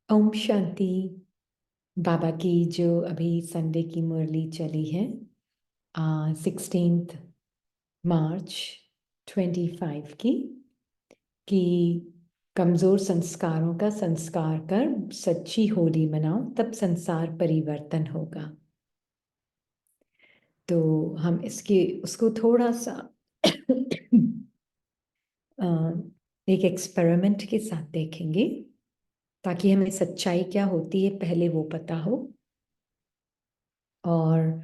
ओम शांति। बाबा की जो अभी संडे की मुरली चली है 16 मार्च 25 की कमज़ोर संस्कारों का संस्कार कर सच्ची होली मनाओ, तब संसार परिवर्तन होगा। तो हम उसको थोड़ा सा एक एक्सपेरिमेंट के साथ देखेंगे, ताकि हमें सच्चाई क्या होती है पहले वो पता हो, और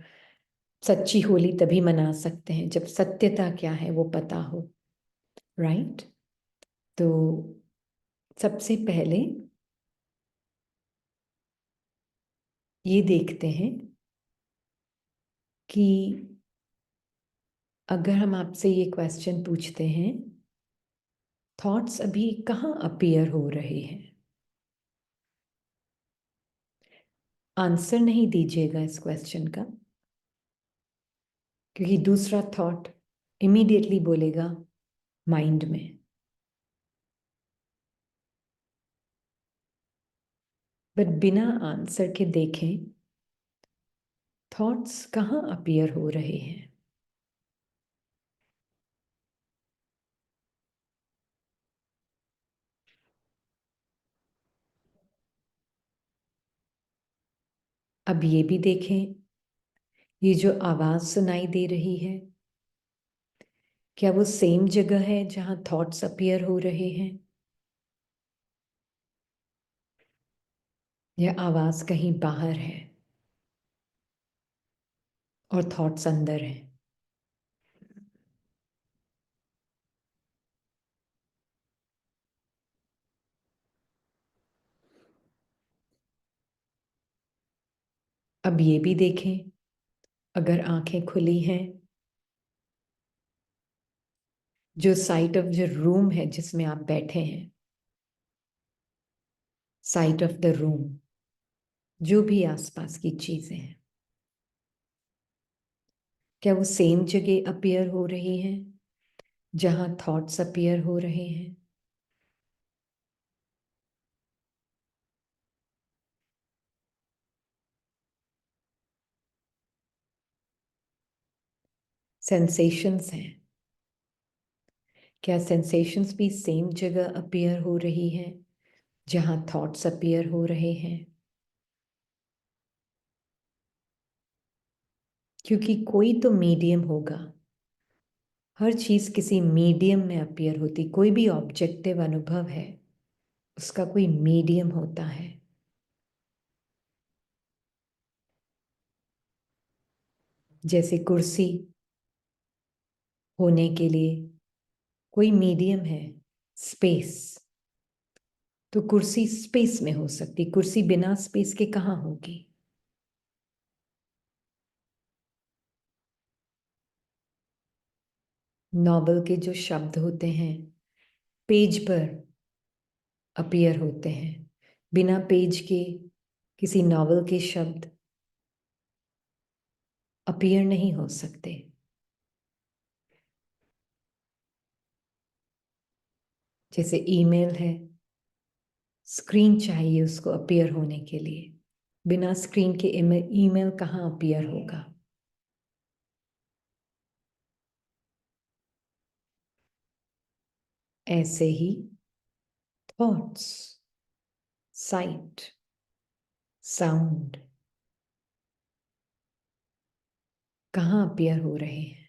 सच्ची होली तभी मना सकते हैं जब सत्यता क्या है वो पता हो, राइट। तो सबसे पहले ये देखते हैं कि अगर हम आपसे ये क्वेश्चन पूछते हैं, थॉट्स अभी कहाँ अपीयर हो रहे हैं। आंसर नहीं दीजिएगा इस क्वेश्चन का, क्योंकि दूसरा थॉट इमीडिएटली बोलेगा माइंड में। बट बिना आंसर के देखें थॉट्स कहाँ अपीयर हो रहे हैं। अब ये भी देखें, ये जो आवाज सुनाई दे रही है, क्या वो सेम जगह है जहां थॉट्स अपीयर हो रहे हैं, या आवाज कहीं बाहर है और थॉट्स अंदर हैं। अब ये भी देखें, अगर आंखें खुली हैं, जो साइट ऑफ जो रूम है जिसमें आप बैठे हैं, साइट ऑफ द रूम, जो भी आसपास की चीजें हैं, क्या वो सेम जगह अपीयर हो रही हैं जहां थॉट्स अपीयर हो रहे हैं। सेंसेशंस हैं, क्या सेंसेशंस भी सेम जगह अपीयर हो रही हैं जहां थॉट्स अपीयर हो रहे हैं। क्योंकि कोई तो मीडियम होगा, हर चीज किसी मीडियम में अपीयर होती, कोई भी ऑब्जेक्टिव अनुभव है उसका कोई मीडियम होता है। जैसे कुर्सी होने के लिए कोई मीडियम है, स्पेस। तो कुर्सी स्पेस में हो सकती, कुर्सी बिना स्पेस के कहाँ होगी। नॉवेल के जो शब्द होते हैं पेज पर अपीयर होते हैं, बिना पेज के किसी नॉवेल के शब्द अपीयर नहीं हो सकते। जैसे ईमेल है, स्क्रीन चाहिए उसको अपीयर होने के लिए, बिना स्क्रीन के ईमेल कहाँ अपीयर होगा। ऐसे ही थॉट्स, साइट, साउंड कहाँ अपीयर हो रहे हैं,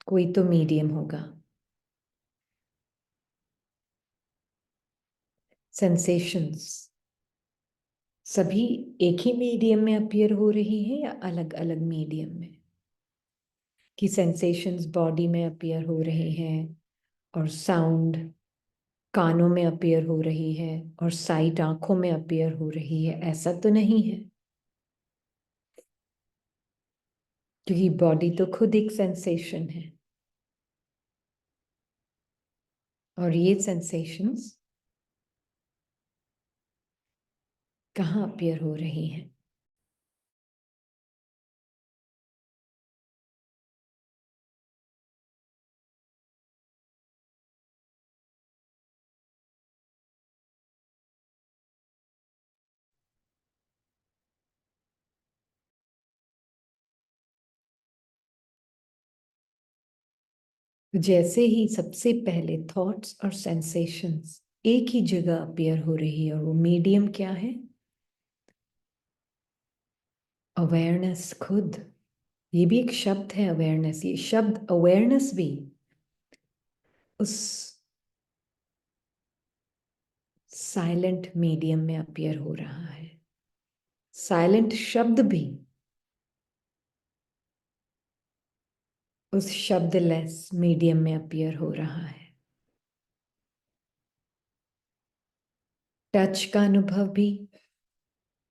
कोई तो मीडियम होगा। सेंसेशंस सभी एक ही मीडियम में अपीयर हो रही है या अलग अलग मीडियम में। कि सेंसेशंस बॉडी में अपीयर हो रही हैं और साउंड कानों में अपीयर हो रही है और साइट आंखों में अपीयर हो रही है, ऐसा तो नहीं है। क्योंकि बॉडी तो खुद एक सेंसेशन है, और ये सेंसेशंस कहाँ अपीयर हो रही हैं। तो जैसे ही सबसे पहले थॉट्स और सेंसेशंस एक ही जगह अपीयर हो रही है, और वो मीडियम क्या है? अवेयरनेस खुद। ये भी एक शब्द है, अवेयरनेस। ये शब्द अवेयरनेस भी उस साइलेंट मीडियम में अपीयर हो रहा है। साइलेंट शब्द भी उस शब्दलेस मीडियम में अपीयर हो रहा है। टच का अनुभव भी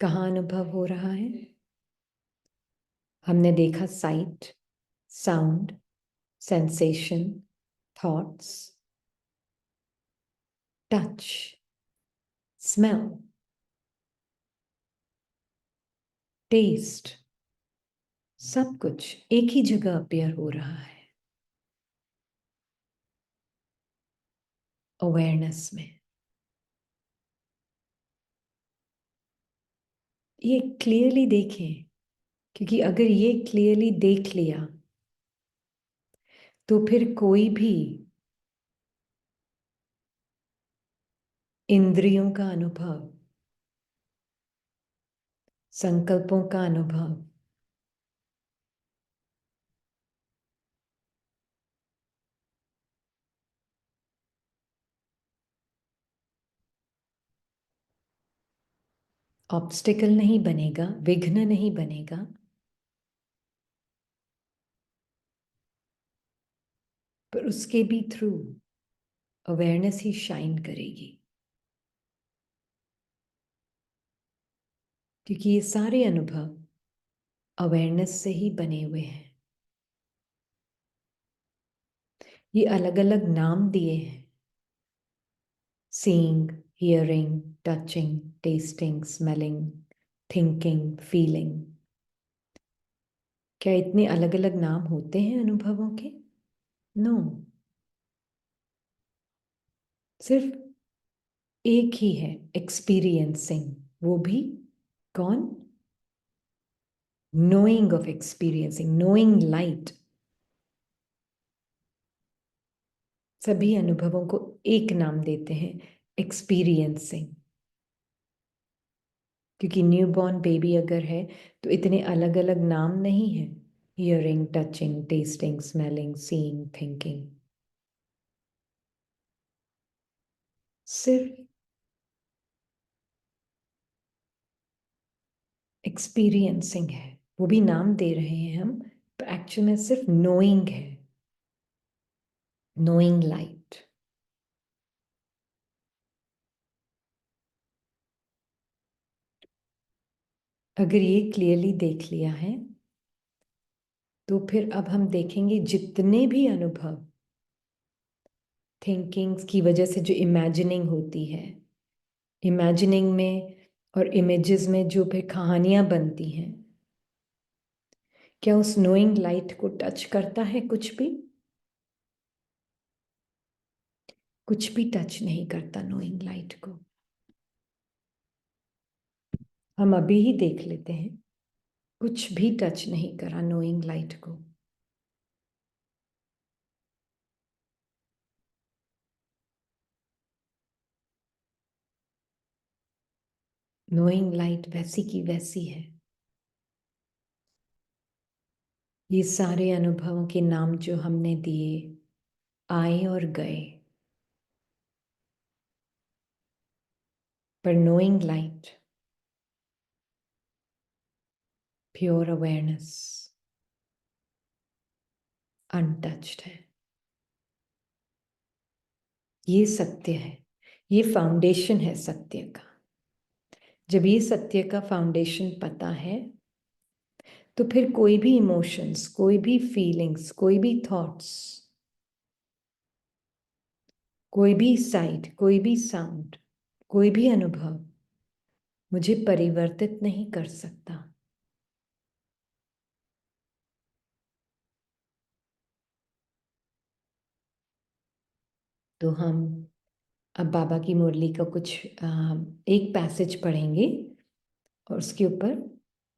कहाँ अनुभव हो रहा है? हमने देखा sight, sound, sensation, thoughts, touch, smell, taste, सब कुछ एक ही जगह अपीयर हो रहा है, अवेयरनेस में। ये क्लियरली देखें, क्योंकि अगर ये क्लियरली देख लिया तो फिर कोई भी इंद्रियों का अनुभव, संकल्पों का अनुभव, ऑब्स्टिकल नहीं बनेगा, विघ्न नहीं बनेगा, पर उसके भी थ्रू अवेयरनेस ही शाइन करेगी। क्योंकि ये सारे अनुभव अवेयरनेस से ही बने हुए हैं। ये अलग अलग नाम दिए हैं, seeing, hearing, touching, testing, smelling, thinking, feeling. क्या इतने अलग अलग नाम होते हैं अनुभवों के? नो। सिर्फ एक ही है, एक्सपीरियंसिंग। वो भी कौन? Knowing of experiencing, knowing light. सभी अनुभवों को एक नाम देते हैं, एक्सपीरियंसिंग। क्योंकि न्यूबॉर्न बेबी अगर है तो इतने अलग अलग नाम नहीं है, hearing, touching, testing, smelling, seeing, thinking. सिर्फ एक्सपीरियंसिंग है। वो भी नाम दे रहे हैं हम, पर एक्चुअल में सिर्फ नोइंग है, नोइंग लाइट। अगर ये क्लियरली देख लिया है तो फिर अब हम देखेंगे जितने भी अनुभव थिंकिंग की वजह से जो इमेजिनिंग होती है, इमेजिनिंग में और इमेजेस में जो फिर कहानियां बनती हैं, क्या उस नोइंग लाइट को टच करता है कुछ भी? कुछ भी टच नहीं करता नोइंग लाइट को। हम अभी ही देख लेते हैं, कुछ भी टच नहीं करा नोइंग लाइट को। नोइंग लाइट वैसी की वैसी है। ये सारे अनुभवों के नाम जो हमने दिए आए और गए, पर knowing light, pure awareness, untouched है। ये सत्य है, ये फाउंडेशन है सत्य का। जब ये सत्य का फाउंडेशन पता है तो फिर कोई भी इमोशंस, कोई भी फीलिंग्स, कोई भी थॉट्स, कोई भी साइट, कोई भी साउंड, कोई भी अनुभव मुझे परिवर्तित नहीं कर सकता। तो हम अब बाबा की मुरली का कुछ एक पैसेज पढ़ेंगे और उसके ऊपर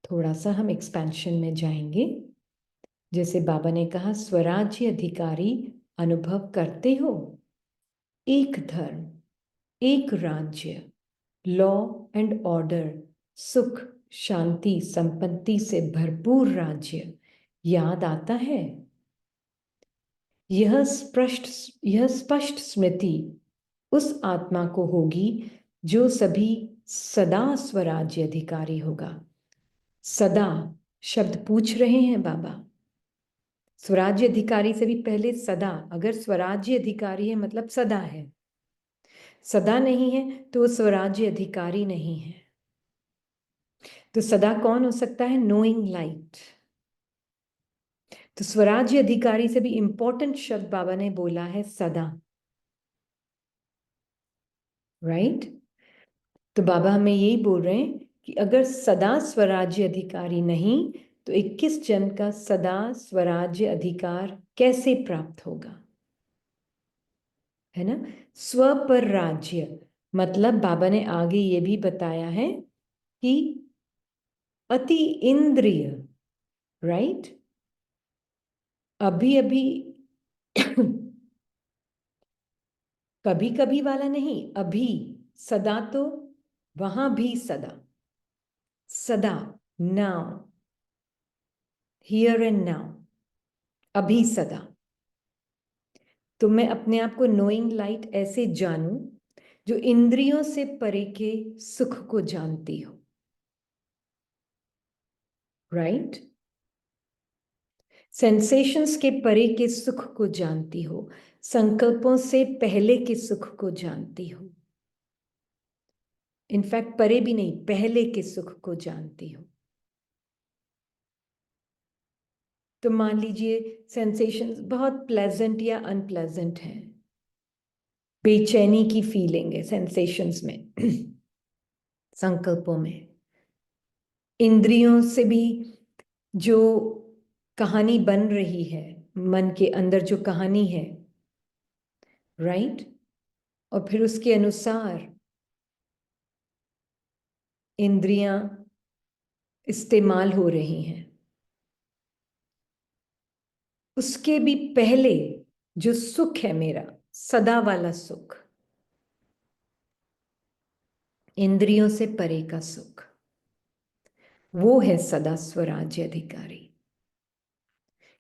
थोड़ा सा हम एक्सपेंशन में जाएंगे। जैसे बाबा ने कहा, स्वराज्य अधिकारी अनुभव करते हो एक धर्म, एक राज्य, लॉ एंड ऑर्डर, सुख शांति संपत्ति से भरपूर राज्य याद आता है? यह स्पष्ट स्मृति उस आत्मा को होगी जो सभी सदा स्वराज्य अधिकारी होगा। सदा शब्द पूछ रहे हैं बाबा। स्वराज्य अधिकारी से भी पहले सदा। अगर स्वराज्य अधिकारी है मतलब सदा है, सदा नहीं है तो वो स्वराज्य अधिकारी नहीं है। तो सदा कौन हो सकता है? Knowing light. तो स्वराज्य अधिकारी से भी इंपॉर्टेंट शब्द बाबा ने बोला है सदा, राइट? तो बाबा हमें यही बोल रहे हैं कि अगर सदा स्वराज्य अधिकारी नहीं तो 21 जन्म का सदा स्वराज्य अधिकार कैसे प्राप्त होगा? है ना? स्व पर राज्य मतलब बाबा ने आगे ये भी बताया है कि अति इंद्रिय, राइट? अभी अभी कभी कभी वाला नहीं, अभी सदा, तो वहां भी सदा, सदा, नाउ, हियर एंड नाउ, अभी सदा। तो मैं अपने आप को नोइंग लाइट ऐसे जानूं जो इंद्रियों से परे के सुख को जानती हो, राइट? सेंसेशंस के परे के सुख को जानती हो, संकल्पों से पहले के सुख को जानती हो, इनफैक्ट परे भी नहीं, पहले के सुख को जानती हो। तो मान लीजिए सेंसेशंस बहुत प्लेजेंट या अनप्लेजेंट हैं, बेचैनी की फीलिंग है सेंसेशंस में संकल्पों में, इंद्रियों से भी जो कहानी बन रही है, मन के अंदर जो कहानी है, राइट? और फिर उसके अनुसार इंद्रियां इस्तेमाल हो रही हैं। उसके भी पहले जो सुख है मेरा, सदा वाला सुख, इंद्रियों से परे का सुख, वो है सदा स्वराज्य अधिकारी।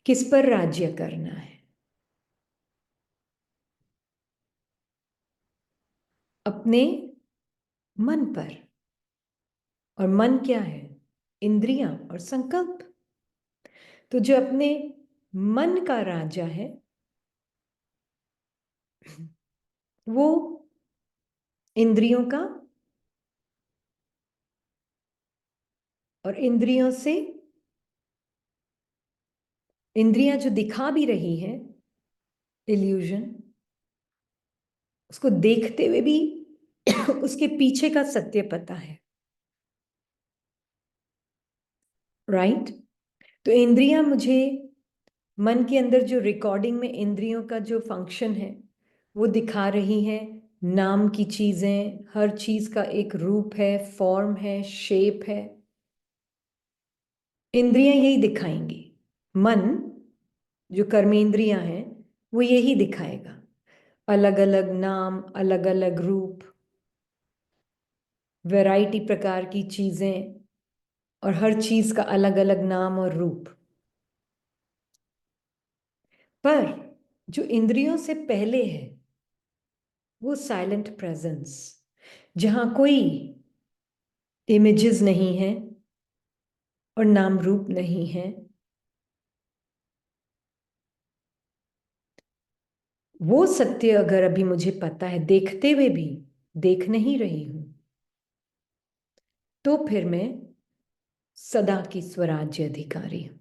किस पर राज्य करना है? अपने मन पर। और मन क्या है? इंद्रियां और संकल्प। तो जो अपने मन का राजा है वो इंद्रियों का, और इंद्रियों से, इंद्रियां जो दिखा भी रही है इल्यूजन, उसको देखते हुए भी उसके पीछे का सत्य पता है, राइट? तो इंद्रियां मुझे मन के अंदर जो रिकॉर्डिंग में इंद्रियों का जो फंक्शन है वो दिखा रही है, नाम की चीजें, हर चीज का एक रूप है, फॉर्म है, शेप है, इंद्रियां यही दिखाएंगी। मन जो कर्मेंद्रियां हैं वो यही दिखाएगा, अलग अलग नाम, अलग अलग रूप, वैरायटी प्रकार की चीजें, और हर चीज का अलग अलग नाम और रूप। पर जो इंद्रियों से पहले है वो साइलेंट प्रेजेंस, जहां कोई इमेजेस नहीं है और नाम रूप नहीं है, वो सत्य अगर अभी मुझे पता है, देखते हुए भी देख नहीं रही हूं, तो फिर मैं सदा की स्वराज्य अधिकारी हूं।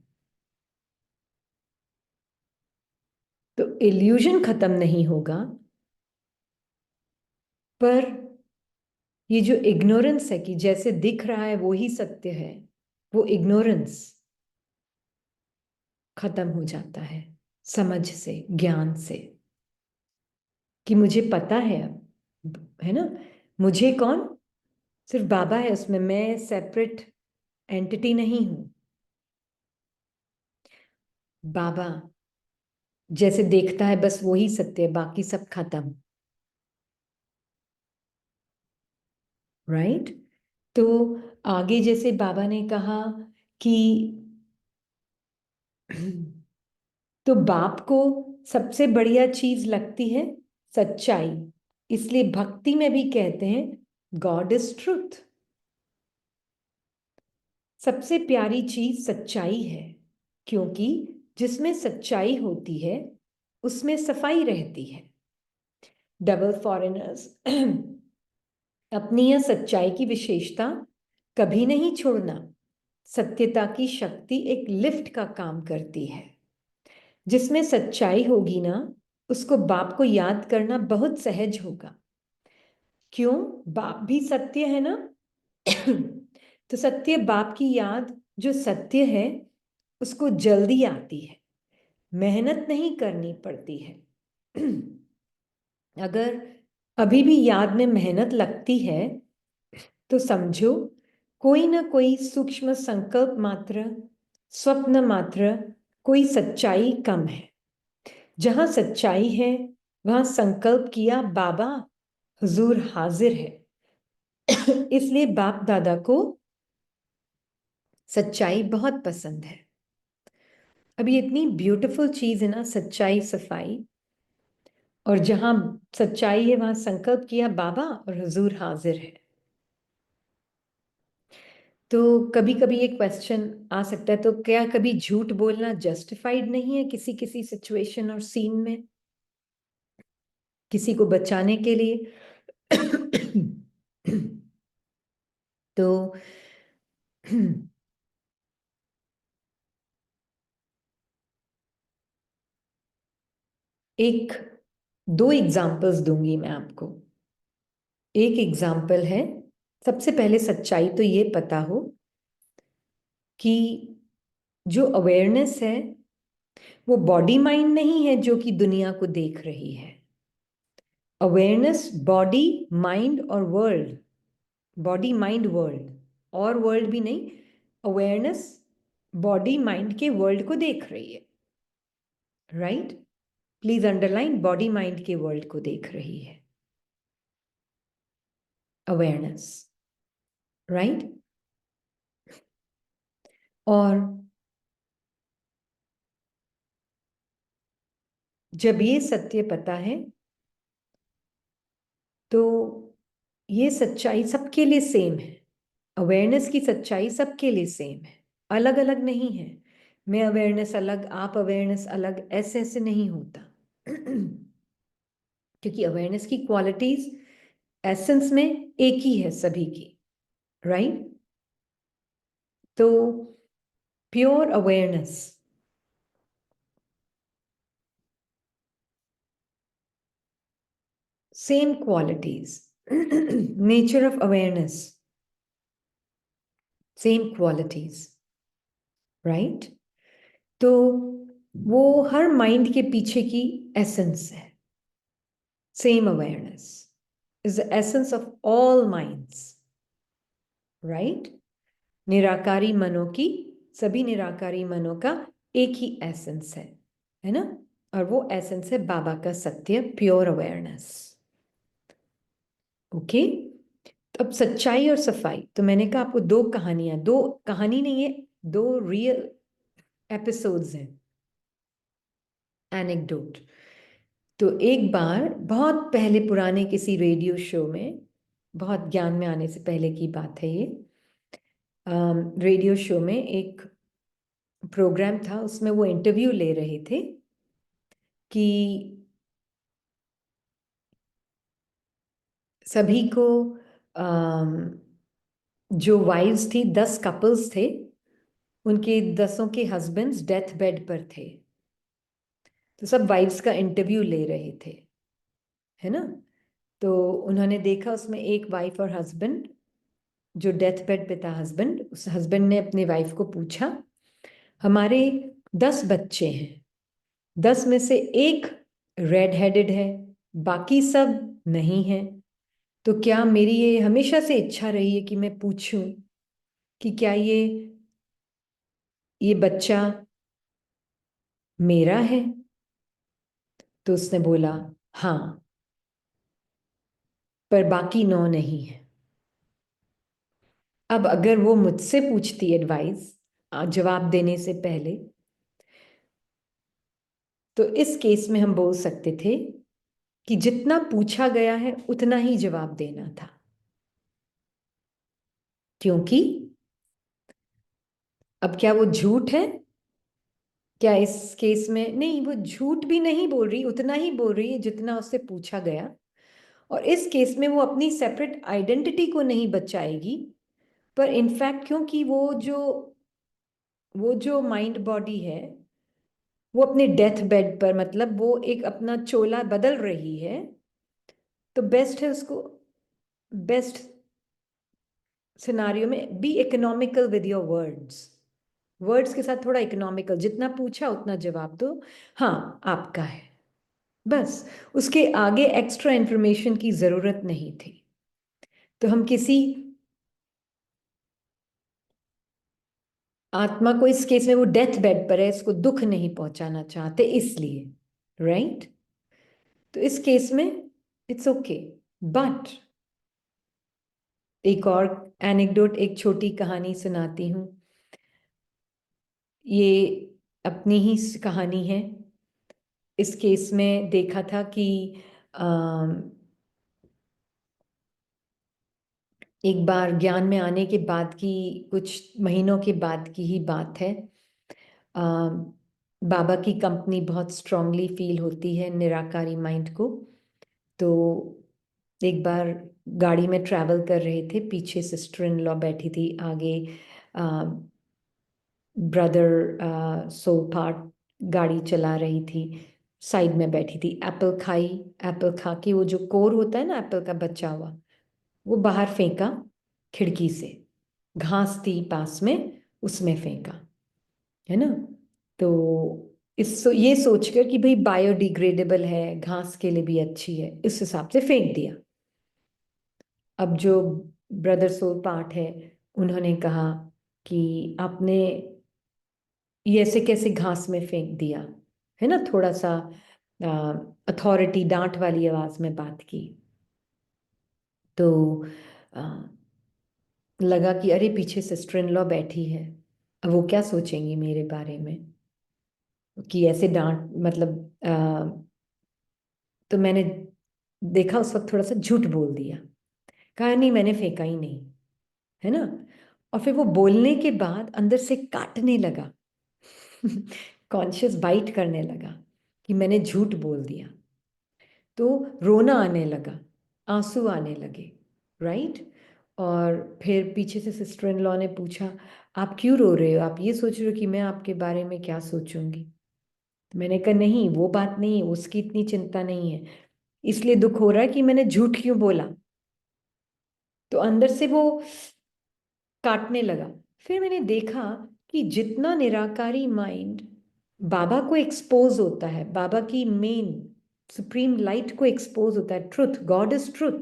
तो इल्यूजन खत्म नहीं होगा, पर ये जो इग्नोरेंस है कि जैसे दिख रहा है वो ही सत्य है, वो इग्नोरेंस खत्म हो जाता है समझ से, ज्ञान से, कि मुझे पता है अब, है ना? मुझे कौन? सिर्फ बाबा है उसमें, मैं सेपरेट एंटिटी नहीं हूं। बाबा जैसे देखता है बस वही सत्य है, बाकी सब खत्म। राइट? तो आगे जैसे बाबा ने कहा कि तो बाप को सबसे बढ़िया चीज लगती है सच्चाई, इसलिए भक्ति में भी कहते हैं गॉड इज ट्रुथ। सबसे प्यारी चीज सच्चाई है, क्योंकि जिसमें सच्चाई होती है उसमें सफाई रहती है। डबल फॉरेनर्स अपनी यह सच्चाई की विशेषता कभी नहीं छोड़ना। सत्यता की शक्ति एक लिफ्ट का काम करती है। जिसमें सच्चाई होगी ना, उसको बाप को याद करना बहुत सहज होगा। क्यों? बाप भी सत्य है ना। तो सत्य बाप की याद जो सत्य है उसको जल्दी आती है, मेहनत नहीं करनी पड़ती है। अगर अभी भी याद में मेहनत लगती है तो समझो कोई ना कोई सूक्ष्म संकल्प मात्र, स्वप्न मात्र, कोई सच्चाई कम है। जहां सच्चाई है वहां संकल्प किया बाबा हुजूर हाजिर है। इसलिए बाप दादा को सच्चाई बहुत पसंद है। अब ये इतनी ब्यूटीफुल चीज है ना, सच्चाई सफाई। और जहां सच्चाई है वहां संकल्प किया बाबा और हुजूर हाजिर है। तो कभी कभी एक क्वेश्चन आ सकता है, तो क्या कभी झूठ बोलना जस्टिफाइड नहीं है किसी किसी सिचुएशन और सीन में, किसी को बचाने के लिए? तो एक दो एग्जाम्पल्स दूंगी मैं आपको। एक एग्जाम्पल है, सबसे पहले सच्चाई तो ये पता हो कि जो अवेयरनेस है वो बॉडी माइंड नहीं है जो कि दुनिया को देख रही है। अवेयरनेस बॉडी माइंड और वर्ल्ड, बॉडी माइंड वर्ल्ड और वर्ल्ड भी नहीं, अवेयरनेस बॉडी माइंड के वर्ल्ड को देख रही है। Right? Please underline, body mind के वर्ल्ड को देख रही है अवेयरनेस। राइट? और जब ये सत्य पता है तो ये सच्चाई सबके लिए सेम है। अवेयरनेस की सच्चाई सबके लिए सेम है, अलग अलग नहीं है। मैं अवेयरनेस अलग, आप अवेयरनेस अलग, ऐसे ऐसे नहीं होता। क्योंकि अवेयरनेस की क्वालिटीज एसेंस में एक ही है सभी की। राइट? तो pure awareness, same qualities, nature of awareness, same qualities. Right? तो वो हर माइंड के पीछे की एसेंस है। Same awareness is the essence of all minds. Right? निराकारी मनों की, सभी निराकारी मनों का एक ही एसेंस है ना? और वो एसेंस है बाबा का सत्य, प्योर अवेयरनेस। ओके? अब सच्चाई और सफाई, तो मैंने कहा आपको दो कहानियां, दो कहानी नहीं है, दो रियल एपिसोड्स हैं, एनेक्डोट। तो एक बार बहुत पहले पुराने किसी रेडियो शो में, बहुत ज्ञान में आने से पहले की बात है ये, रेडियो शो में एक प्रोग्राम था, उसमें वो इंटरव्यू ले रहे थे कि सभी को जो वाइव्स थी, 10 कपल्स थे, उनके 10 के हस्बैंड्स डेथ बेड पर थे। तो सब वाइव्स का इंटरव्यू ले रहे थे, है ना? तो उन्होंने देखा उसमें एक वाइफ और हस्बैंड, जो डेथ बेड पे था हस्बैंड, उस हस्बैंड ने अपनी वाइफ को पूछा, हमारे 10 बच्चे हैं, 10 में से एक रेड हेडेड है, बाकी सब नहीं है, तो क्या मेरी ये हमेशा से इच्छा रही है कि मैं पूछूं कि क्या ये बच्चा मेरा है? तो उसने बोला हाँ, पर बाकी 9 नहीं है। अब अगर वो मुझसे पूछती एडवाइस जवाब देने से पहले, तो इस केस में हम बोल सकते थे कि जितना पूछा गया है उतना ही जवाब देना था, क्योंकि अब क्या वो झूठ है? क्या इस केस में नहीं, वो झूठ भी नहीं बोल रही, उतना ही बोल रही है जितना उससे पूछा गया। और इस केस में वो अपनी सेपरेट आइडेंटिटी को नहीं बचाएगी, पर इनफैक्ट क्योंकि वो जो माइंड बॉडी है, वो अपने डेथ बेड पर, मतलब वो एक अपना चोला बदल रही है, तो बेस्ट है उसको, बेस्ट सिनारियो में be economical with your words. Words के साथ थोड़ा इकोनॉमिकल, जितना पूछा उतना जवाब दो, हाँ आपका है, बस। उसके आगे एक्स्ट्रा इंफॉर्मेशन की जरूरत नहीं थी। तो हम किसी आत्मा को, इस केस में वो डेथ बेड पर है, इसको दुख नहीं पहुंचाना चाहते इसलिए, राइट? तो इस केस में इट्स ओके। बट एक और एनेक्डोट, एक छोटी कहानी सुनाती हूँ। ये अपनी ही कहानी है। इस केस में देखा था कि एक बार ज्ञान में आने के बाद की, कुछ महीनों के बाद की ही बात है। बाबा की कंपनी बहुत स्ट्रांगली फील होती है निराकारी माइंड को। तो एक बार गाड़ी में ट्रैवल कर रहे थे, पीछे सिस्टर इन लॉ बैठी थी, आगे ब्रदर सोल पार्ट गाड़ी चला रही थी, साइड में बैठी थी। एप्पल खाई, एप्पल खा के वो जो कोर होता है ना एप्पल का बचा हुआ, वो बाहर फेंका खिड़की से। घास थी पास में, उसमें फेंका, है ना? तो ये सोचकर कि भाई बायोडिग्रेडेबल है, घास के लिए भी अच्छी है, इस हिसाब से फेंक दिया। अब जो ब्रदर सोल पार्ट है, उन्होंने कहा कि आपने ये ऐसे कैसे घास में फेंक दिया, है ना? थोड़ा सा अथॉरिटी, डांट वाली आवाज में बात की। तो आ, लगा कि अरे पीछे सिस्टर इन लॉ बैठी है, अब वो क्या सोचेंगी मेरे बारे में, कि ऐसे डांट, मतलब तो मैंने देखा उस वक्त थोड़ा सा झूठ बोल दिया, कहा नहीं मैंने फेंका ही नहीं, है ना? और फिर वो बोलने के बाद अंदर से काटने लगा, कॉन्शियस बाइट करने लगा कि मैंने झूठ बोल दिया। तो रोना आने लगा, आंसू आने लगे, राइट? और फिर पीछे से सिस्टर इन लॉ ने पूछा, आप क्यों रो रहे हो? आप ये सोच रहे हो कि मैं आपके बारे में क्या सोचूंगी? तो मैंने कहा नहीं, वो बात नहीं है, उसकी इतनी चिंता नहीं है, इसलिए दुख हो रहा है कि मैंने झूठ क्यों बोला। तो अंदर से वो काटने लगा। फिर मैंने देखा कि जितना निराकारी माइंड बाबा को एक्सपोज होता है, बाबा की मेन सुप्रीम लाइट को एक्सपोज होता है, truth, God is truth,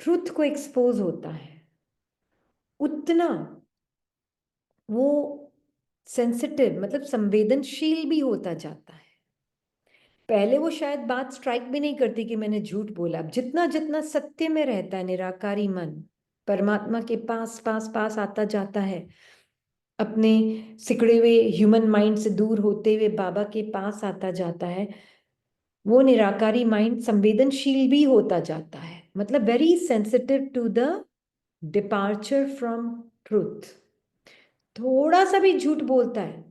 truth को एक्सपोज होता है, उतना वो सेंसिटिव, मतलब संवेदनशील भी होता जाता है। पहले वो शायद बात स्ट्राइक भी नहीं करती कि मैंने झूठ बोला। अब जितना जितना सत्य में रहता है निराकारी मन, परमात्मा के पास पास पास आता जाता है, अपने सिकड़े हुए ह्यूमन माइंड से दूर होते हुए बाबा के पास आता जाता है, वो निराकारी माइंड संवेदनशील भी होता जाता है, मतलब very sensitive to the departure from truth. थोड़ा सा भी झूठ बोलता है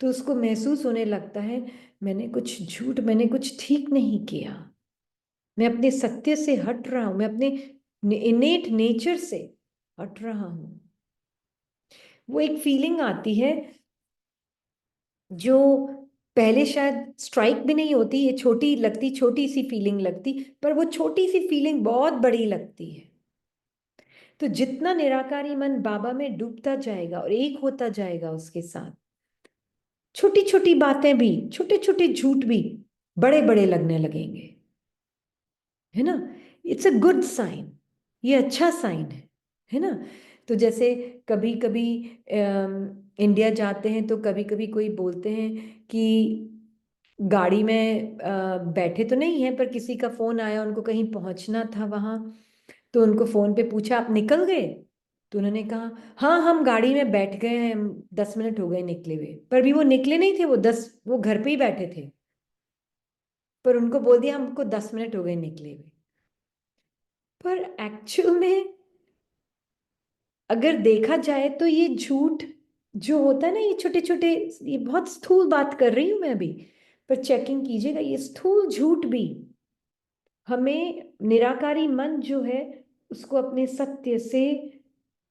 तो उसको महसूस होने लगता है मैंने कुछ झूठ, मैंने कुछ ठीक नहीं किया, मैं अपने सत्य से हट रहा हूं, मैं अपने इनेट नेचर से हट रहा हूं। वो एक फीलिंग आती है जो पहले शायद स्ट्राइक भी नहीं होती, ये छोटी लगती, छोटी सी फीलिंग लगती, पर वो छोटी सी फीलिंग बहुत बड़ी लगती है। तो जितना निराकारी मन बाबा में डूबता जाएगा और एक होता जाएगा उसके साथ, छोटी छोटी बातें भी, छोटे छोटे झूठ भी बड़े बड़े लगने लगेंगे, है ना? इट्स अ गुड साइन, ये अच्छा साइन है ना? तो जैसे कभी कभी इंडिया जाते हैं तो कभी कभी कोई बोलते हैं कि गाड़ी में बैठे तो नहीं है, पर किसी का फोन आया, उनको कहीं पहुंचना था वहां, तो उनको फोन पे पूछा आप निकल गए? तो उन्होंने कहा हाँ हम गाड़ी में बैठ गए हैं, 10 मिनट हो गए निकले हुए। पर भी वो निकले नहीं थे, वो घर पे ही बैठे थे, पर उनको बोल दिया हमको 10 मिनट हो गए निकले हुए। पर एक्चुअल में अगर देखा जाए तो ये झूठ जो होता है ना, ये छोटे छोटे, ये बहुत स्थूल बात कर रही हूं मैं अभी, पर चेकिंग कीजिएगा, ये स्थूल झूठ भी हमें निराकारी मन जो है उसको अपने सत्य से,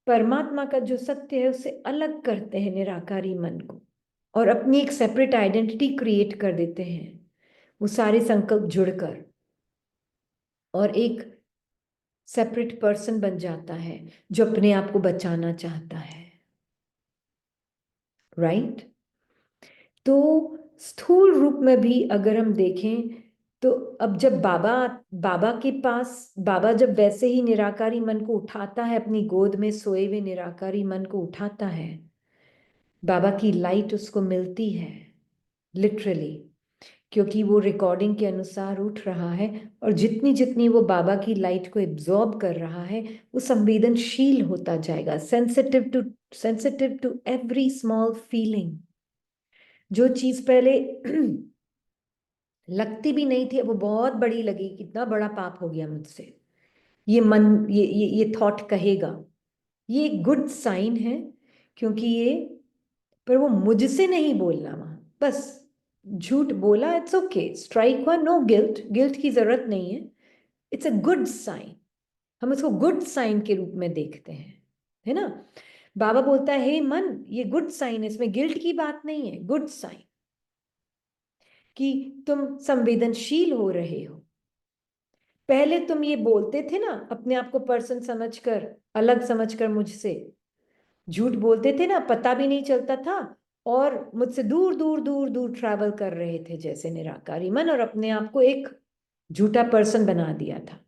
परमात्मा का जो सत्य है उससे अलग करते हैं निराकारी मन को, और अपनी एक सेपरेट आइडेंटिटी क्रिएट कर देते हैं, वो सारे संकल्प जुड़कर, और एक सेपरेट पर्सन बन जाता है जो अपने आप को बचाना चाहता है। राइट? तो स्थूल रूप में भी अगर हम देखें तो अब जब बाबा बाबा के पास, बाबा जब वैसे ही निराकारी मन को उठाता है, अपनी गोद में सोए हुए निराकारी मन को उठाता है, बाबा की लाइट उसको मिलती है लिटरली, क्योंकि वो रिकॉर्डिंग के अनुसार उठ रहा है, और जितनी जितनी वो बाबा की लाइट को एब्जॉर्ब कर रहा है वो संवेदनशील होता जाएगा, sensitive to every small feeling. जो चीज पहले लगती भी नहीं थी वो बहुत बड़ी लगी, कितना बड़ा पाप हो गया मुझसे, ये मन, ये थॉट कहेगा, ये एक गुड साइन है, क्योंकि ये, पर वो मुझसे नहीं बोलना वहां, बस झूठ बोला, इट्स ओके, स्ट्राइक हुआ, नो गिल्ट, गिल्ट की जरूरत नहीं है, इट्स अ गुड साइन, हम इसको गुड साइन के रूप में देखते हैं, है ना? बाबा बोलता है हे मन, ये गुड साइन है, इसमें गिल्ट की बात नहीं है, गुड साइन, कि तुम संवेदनशील हो रहे हो। पहले तुम ये बोलते थे ना अपने आप को पर्सन समझकर, अलग समझकर मुझसे, झूठ बोलते थे ना, पता भी नहीं चलता था, और मुझसे दूर दूर दूर दूर ट्रैवल कर रहे थे जैसे निराकारी मन, और अपने आप को एक झूठा पर्सन बना दिया था।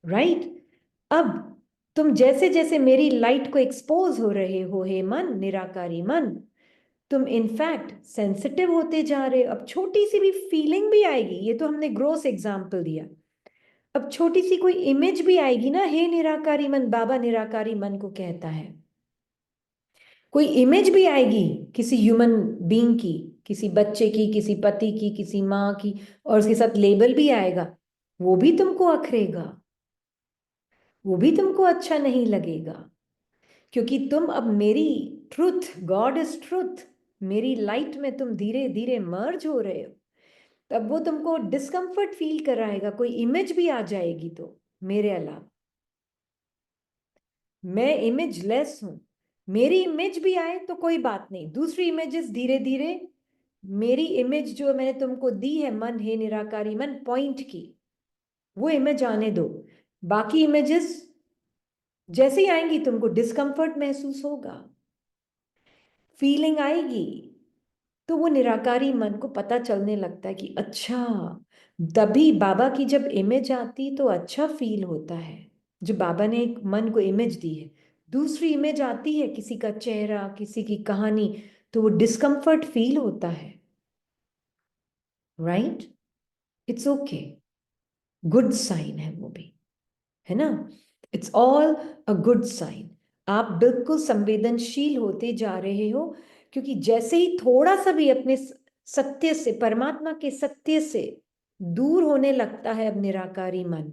राइट? अब तुम जैसे जैसे मेरी लाइट को एक्सपोज हो रहे हो हे मन, निराकारी मन, तुम इनफैक्ट सेंसिटिव होते जा रहे हो। अब छोटी सी भी फीलिंग भी आएगी, ये तो हमने ग्रोस एग्जाम्पल दिया, अब छोटी सी कोई इमेज भी आएगी ना, हे निराकारी मन, बाबा निराकारी मन को कहता है, कोई इमेज भी आएगी किसी ह्यूमन बीइंग की, किसी बच्चे की, किसी पति की, किसी माँ की, और उसके साथ लेबल भी आएगा, वो भी तुमको अखरेगा, वो भी तुमको अच्छा नहीं लगेगा, क्योंकि तुम अब मेरी ट्रुथ, गॉड इज ट्रुथ, मेरी लाइट में तुम धीरे धीरे मर्ज हो रहे हो, तब वो तुमको डिस्कम्फर्ट फील कराएगा, कोई इमेज भी आ जाएगी तो, मेरे अलावा मैं इमेज लेस हूं, मेरी इमेज भी आए तो कोई बात नहीं, दूसरी इमेजेस धीरे धीरे, मेरी इमेज जो मैंने तुमको दी है मन, हे निराकारी मन, पॉइंट की, वो इमेज आने दो, बाकी इमेजेस जैसे ही आएंगी तुमको डिस्कम्फर्ट महसूस होगा, फीलिंग आएगी, तो वो निराकारी मन को पता चलने लगता है कि अच्छा, तभी बाबा की जब इमेज आती तो अच्छा फील होता है, जो बाबा ने एक मन को इमेज दी है, दूसरी इमेज आती है किसी का चेहरा, किसी की कहानी, तो वो डिस्कम्फर्ट फील होता है। Right? It's okay, good sign है वो भी, है ना? It's all a good sign. आप बिल्कुल संवेदनशील होते जा रहे हो, क्योंकि जैसे ही थोड़ा सा भी अपने सत्य से, परमात्मा के सत्य से दूर होने लगता है अब निराकारी मन,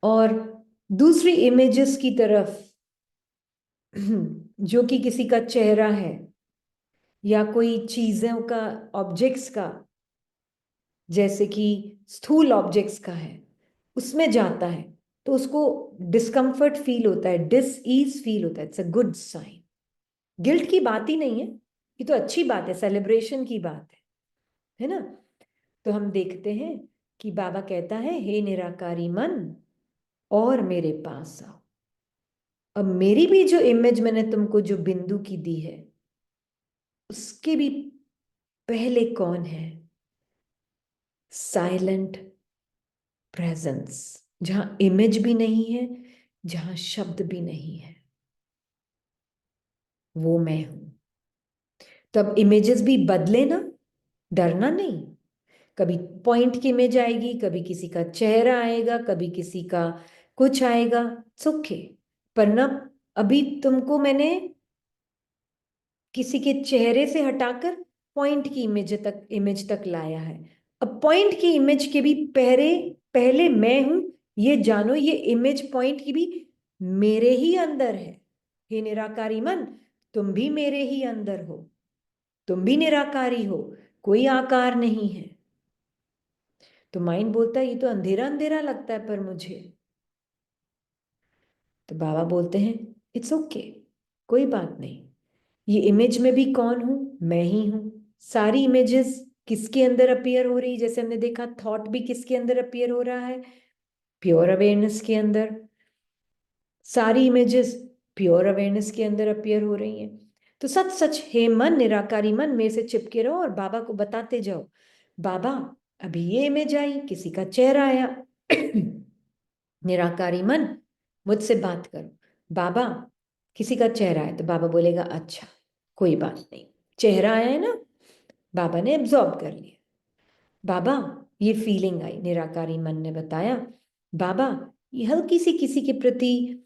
और दूसरी इमेजेस की तरफ, जो कि किसी का चेहरा है या कोई चीजों का, ऑब्जेक्ट्स का, जैसे कि स्थूल ऑब्जेक्ट्स का है, उसमें जाता है, तो उसको डिस्कम्फर्ट फील होता है, डिस ईज फील होता है, it's a good sign, guilt की बात ही नहीं है, ये तो अच्छी बात है, सेलिब्रेशन की बात है ना? तो हम देखते हैं कि बाबा कहता है हे निराकारी मन, और मेरे पास आओ। अब मेरी भी जो इमेज मैंने तुमको जो बिंदु की दी है, उसके भी पहले कौन है? साइलेंट प्रेजेंस, जहां इमेज भी नहीं है, जहां शब्द भी नहीं है, वो मैं हूं। तब इमेजेस भी बदले ना, डरना नहीं, कभी पॉइंट की इमेज आएगी, कभी किसी का चेहरा आएगा, कभी किसी का कुछ आएगा, ओके। पर ना अभी तुमको मैंने किसी के चेहरे से हटाकर पॉइंट की इमेज तक लाया है। अब पॉइंट की इमेज के भी पहले पहले मैं हूं, ये जानो, ये इमेज पॉइंट की भी मेरे ही अंदर है। हे निराकारी मन, तुम भी मेरे ही अंदर हो, तुम भी निराकारी हो, कोई आकार नहीं है। तो माइंड बोलता है ये तो अंधेरा अंधेरा लगता है पर मुझे। तो बाबा बोलते हैं इट्स ओके, कोई बात नहीं। ये इमेज में भी कौन हूं? मैं ही हूं। सारी इमेजेस किसके अंदर अपीयर हो रही? जैसे हमने देखा थॉट भी किसके अंदर अपीयर हो रहा है? प्योर अवेयरनेस के अंदर। सारी इमेजेस प्योर अवेयरनेस के अंदर अपीयर हो रही हैं। तो सच सच हे मन, निराकारी मन, मेरे से चिपके रहो और बाबा को बताते जाओ, बाबा अभी ये इमेज आई, किसी का चेहरा आया। निराकारी मन, मुझसे बात करो। बाबा किसी का चेहरा है, तो बाबा बोलेगा अच्छा कोई बात नहीं, चेहरा आया है ना, बाबा ने एब्जॉर्ब कर लिया। बाबा ये फीलिंग आई, निराकारी मन ने बताया, बाबा ये हल्की सी किसी के प्रति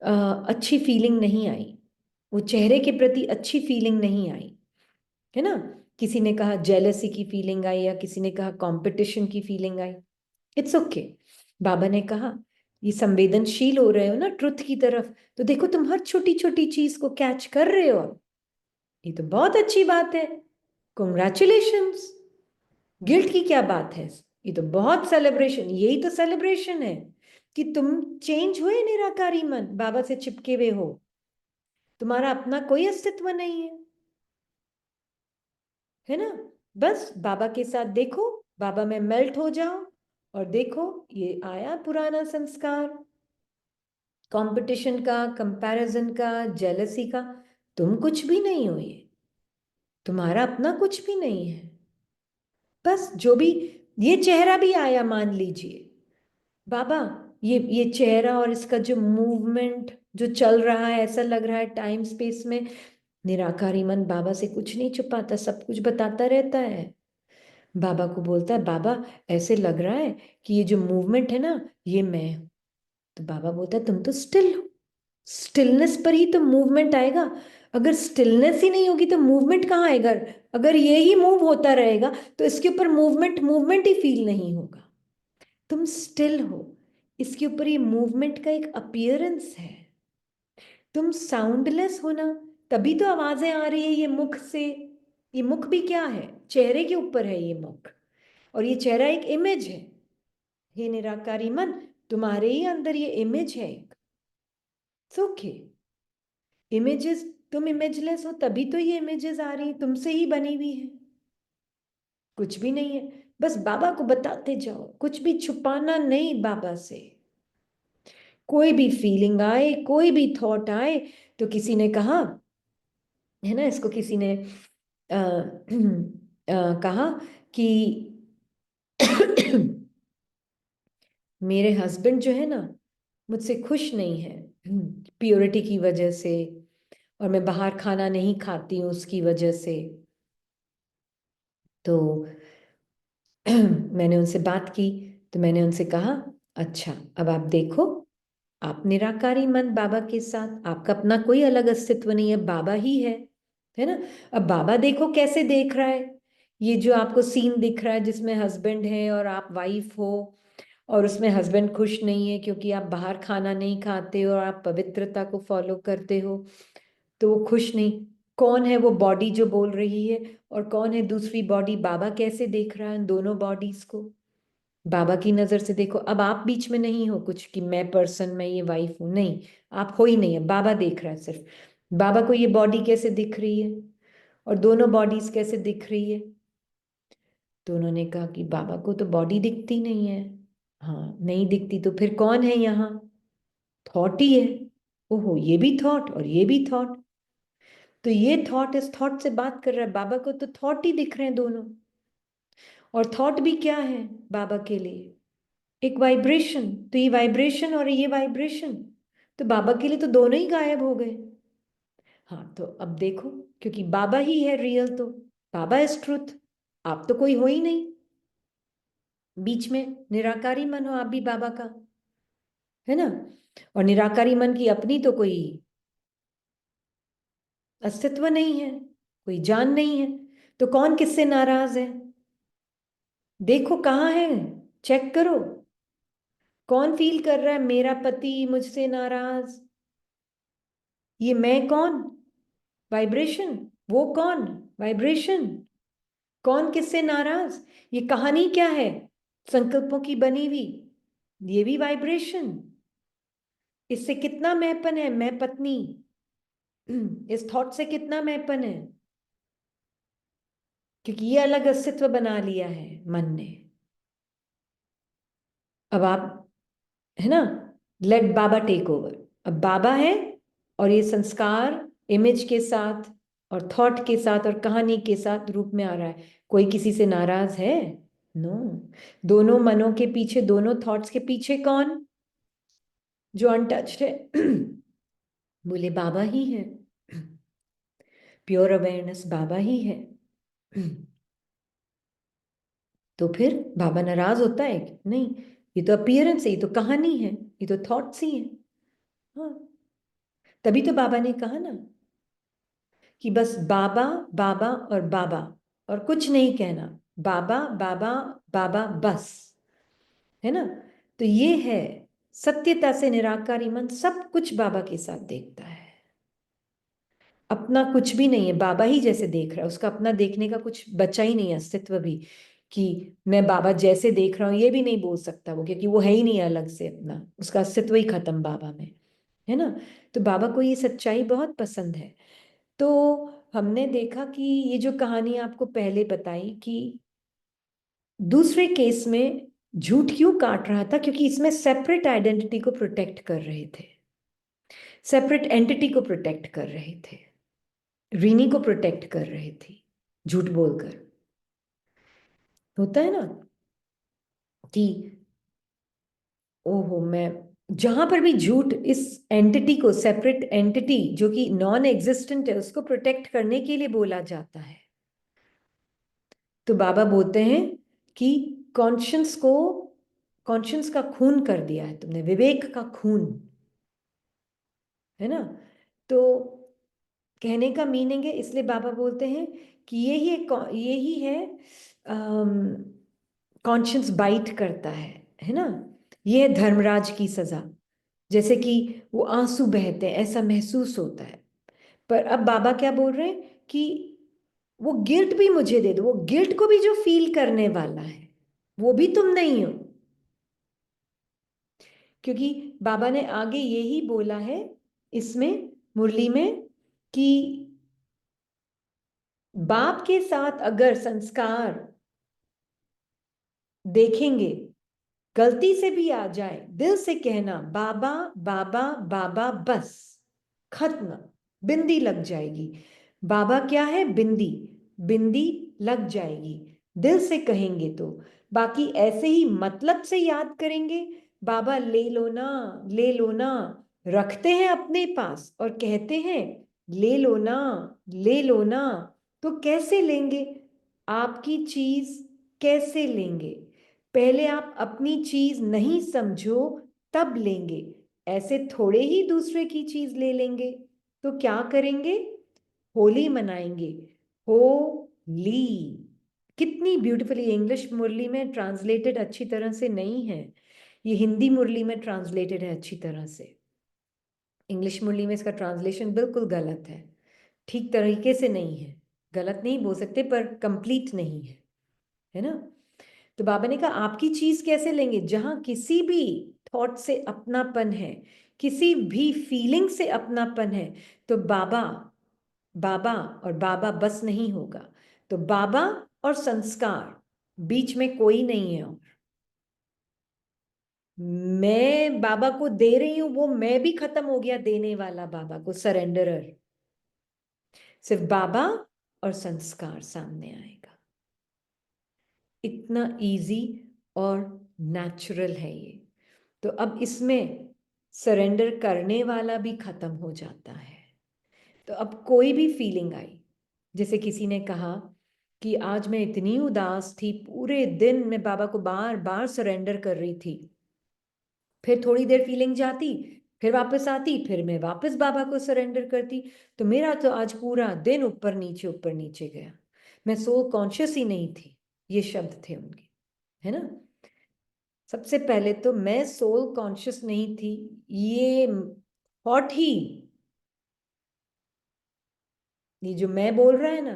अच्छी फीलिंग नहीं आई, वो चेहरे के प्रति अच्छी फीलिंग नहीं आई, है ना। किसी ने कहा जेलसी की फीलिंग आई, या किसी ने कहा कंपटीशन की फीलिंग आई। It's okay. बाबा ने कहा ये संवेदनशील हो रहे हो ना ट्रुथ की तरफ, तो देखो तुम हर छोटी छोटी चीज को कैच कर रहे हो, ये तो बहुत अच्छी बात है, कॉन्ग्रेचुलेशंस। गिल्ट की क्या बात है? ये तो बहुत सेलिब्रेशन, यही तो सेलिब्रेशन है कि तुम चेंज हुए, निराकारी मन, बाबा से चिपके हुए हो, तुम्हारा अपना कोई अस्तित्व नहीं है ना। बस बाबा के साथ देखो, बाबा में मेल्ट हो जाओ, और देखो ये आया पुराना संस्कार, कंपटीशन का, कंपैरिजन का, जेलसी का। तुम कुछ भी नहीं हो, ये तुम्हारा अपना कुछ भी नहीं है। बस जो भी, ये चेहरा भी आया मान लीजिए, बाबा ये चेहरा और इसका जो मूवमेंट जो चल रहा है, ऐसा लग रहा है टाइम स्पेस में, निराकारी मन बाबा से कुछ नहीं छुपाता, सब कुछ बताता रहता है। बाबा को बोलता है बाबा ऐसे लग रहा है कि ये जो मूवमेंट है ना, ये मैं हूं। तो बाबा बोलता है तुम तो स्टिल हो, स्टिलनेस पर ही तो मूवमेंट आएगा। अगर स्टिलनेस ही नहीं होगी तो मूवमेंट कहाँ आएगा? अगर ये ही मूव होता रहेगा तो इसके ऊपर मूवमेंट मूवमेंट ही फील नहीं होगा। तुम स्टिल हो, इसके ऊपर ये मूवमेंट का एक अपीयरेंस है। तुम साउंडलेस हो ना, तभी तो आवाजें आ रही है ये मुख से। ये मुख भी क्या है? चेहरे के ऊपर है ये मुख, और ये चेहरा एक इमेज है। हे निराकारी मन, तुम्हारे ही अंदर ये इमेज है एक। ओके, इमेजेस, तुम इमेजलेस हो तभी तो ये इमेजेस आ रही, तुमसे ही बनी हुई है, कुछ भी नहीं है। बस बाबा को बताते जाओ, कुछ भी छुपाना नहीं बाबा से। कोई भी फीलिंग आए, कोई भी थॉट आए, तो किसी ने कहा है ना, इसको किसी ने कहा कि मेरे हस्बैंड जो है ना मुझसे खुश नहीं है, प्योरिटी की वजह से, और मैं बाहर खाना नहीं खाती हूँ उसकी वजह से। तो मैंने उनसे बात की, तो मैंने उनसे कहा अच्छा अब आप देखो, आप निराकारी मन बाबा के साथ, आपका अपना कोई अलग अस्तित्व नहीं है, बाबा ही है ना। अब बाबा देखो कैसे देख रहा है, ये जो आपको सीन दिख रहा है जिसमें हस्बैंड है और आप वाइफ हो, और उसमें हस्बैंड खुश नहीं है क्योंकि आप बाहर खाना नहीं खाते हो और आप पवित्रता को फॉलो करते हो, तो वो खुश नहीं। कौन है वो बॉडी जो बोल रही है, और कौन है दूसरी बॉडी? बाबा कैसे देख रहा है उन दोनों बॉडीज को? बाबा की नजर से देखो। अब आप बीच में नहीं हो कुछ कि मैं पर्सन, मैं ये वाइफ हूं, नहीं, आप हो ही नहीं है, बाबा देख रहा है सिर्फ। बाबा को ये बॉडी कैसे दिख रही है और दोनों बॉडीज कैसे दिख रही है? तो उन्होंने कहा कि बाबा को तो बॉडी दिखती नहीं है। हाँ नहीं दिखती, तो फिर कौन है यहाँ? थॉट ही है। ओहो, ये भी थॉट और ये भी थॉट। तो ये थॉट इस थॉट से बात कर रहा है, बाबा को तो थॉट ही दिख रहे हैं दोनों। और थॉट भी क्या है बाबा के लिए? एक वाइब्रेशन। तो ये वाइब्रेशन और ये वाइब्रेशन, तो बाबा के लिए तो दोनों ही गायब हो गए। हाँ तो अब देखो, क्योंकि बाबा ही है रियल, तो बाबा इज ट्रुथ, आप तो कोई हो ही नहीं। बीच में निराकारी मन हो आप भी बाबा का, है ना। और निराकारी मन की अपनी तो कोई अस्तित्व नहीं है, कोई जान नहीं है, तो कौन किससे नाराज है? देखो कहाँ है, चेक करो, कौन फील कर रहा है मेरा पति मुझसे नाराज? ये मैं कौन? वाइब्रेशन। वो कौन? वाइब्रेशन। कौन किससे नाराज? ये कहानी क्या है? संकल्पों की बनी हुई, ये भी वाइब्रेशन। इससे कितना मैंपन है, मैं पत्नी, इस थॉट से कितना मैंपन है, क्योंकि ये अलग अस्तित्व बना लिया है मन ने। अब आप, है ना, लेट बाबा टेक ओवर। अब बाबा है और ये संस्कार इमेज के साथ और थॉट के साथ और कहानी के साथ रूप में आ रहा है। कोई किसी से नाराज है? नो। दोनों मनों के पीछे, दोनों थॉट्स के पीछे कौन जो अनटच्ड है? बोले बाबा ही है, प्योर अवेयरनेस बाबा ही है। तो फिर बाबा नाराज होता है? नहीं, ये तो अपीयरेंस है, ये तो कहानी है, ये तो थॉट्स ही है। हाँ, तभी तो बाबा ने कहा ना कि बस बाबा बाबा और बाबा, और कुछ नहीं कहना, बाबा बाबा बाबा बस, है ना। तो ये है सत्यता से निराकारी मन सब कुछ बाबा के साथ देखता है, अपना कुछ भी नहीं है, बाबा ही जैसे देख रहा है, उसका अपना देखने का कुछ बचा ही नहीं है अस्तित्व भी, कि मैं बाबा जैसे देख रहा हूँ ये भी नहीं बोल सकता वो, क्योंकि वो है ही नहीं अलग से अपना, उसका अस्तित्व ही खत्म बाबा में, है ना। तो बाबा को ये सच्चाई बहुत पसंद है। तो हमने देखा कि ये जो कहानी आपको पहले बताई कि दूसरे केस में झूठ क्यों काट रहा था, क्योंकि इसमें सेपरेट आइडेंटिटी को प्रोटेक्ट कर रहे थे, सेपरेट एंटिटी को प्रोटेक्ट कर रहे थे, रीनी को प्रोटेक्ट कर रहे थे झूठ बोलकर। होता है ना कि ओहो, मैं जहां पर भी झूठ इस एंटिटी को, सेपरेट एंटिटी जो कि नॉन एग्जिस्टेंट है, उसको प्रोटेक्ट करने के लिए बोला जाता है। तो बाबा बोलते हैं कि कॉन्शियंस को, कॉन्शियंस का खून कर दिया है तुमने, विवेक का खून, है ना। तो कहने का मीनिंग है, इसलिए बाबा बोलते हैं कि यही है, कॉन्शियंस बाइट करता है ना। ये है धर्मराज की सजा, जैसे कि वो आंसू बहते हैं ऐसा महसूस होता है। पर अब बाबा क्या बोल रहे हैं कि वो गिल्ट भी मुझे दे दो, वो गिल्ट को भी जो फील करने वाला है वो भी तुम नहीं हो। क्योंकि बाबा ने आगे यही बोला है इसमें, मुरली में, कि बाप के साथ अगर संस्कार देखेंगे, गलती से भी आ जाए, दिल से कहना बाबा बाबा बाबा बस, खत्म, बिंदी लग जाएगी। बाबा क्या है? बिंदी, बिंदी लग जाएगी दिल से कहेंगे तो। बाकी ऐसे ही मतलब से याद करेंगे, बाबा ले लो ना, ले लो ना, रखते हैं अपने पास और कहते हैं ले लो ना, ले लो ना। तो कैसे लेंगे आपकी चीज, कैसे लेंगे? पहले आप अपनी चीज नहीं समझो तब लेंगे, ऐसे थोड़े ही दूसरे की चीज ले लेंगे। तो क्या करेंगे? होली मनाएंगे। होली कितनी ब्यूटीफुली, इंग्लिश मुरली में ट्रांसलेटेड अच्छी तरह से नहीं है, ये हिंदी मुरली में ट्रांसलेटेड है अच्छी तरह से। इंग्लिश मुरली में इसका ट्रांसलेशन बिल्कुल गलत है, ठीक तरीके से नहीं है, गलत नहीं बोल सकते पर कंप्लीट नहीं है ना। तो बाबा ने कहा आपकी चीज कैसे लेंगे? जहां किसी भी थॉट से अपनापन है, किसी भी फीलिंग से अपनापन है, तो बाबा बाबा और बाबा बस नहीं होगा। तो बाबा और संस्कार, बीच में कोई नहीं है। और मैं बाबा को दे रही हूं, वो मैं भी खत्म हो गया देने वाला बाबा को, सरेंडरर। सिर्फ बाबा और संस्कार सामने आएगा। इतना इजी और नेचुरल है ये। तो अब इसमें सरेंडर करने वाला भी खत्म हो जाता है। तो अब कोई भी फीलिंग आई, जैसे किसी ने कहा कि आज मैं इतनी उदास थी, पूरे दिन मैं बाबा को बार बार सरेंडर कर रही थी। फिर थोड़ी देर फीलिंग जाती, फिर वापस आती, फिर मैं वापस बाबा को सरेंडर करती। तो मेरा तो आज पूरा दिन ऊपर नीचे गया। मैं सोल कॉन्शियस ही नहीं थी, ये शब्द थे उनके, है ना। सबसे पहले तो मैं सोल कॉन्शियस नहीं थी, ये थॉट ही, ये जो मैं बोल रहा है ना,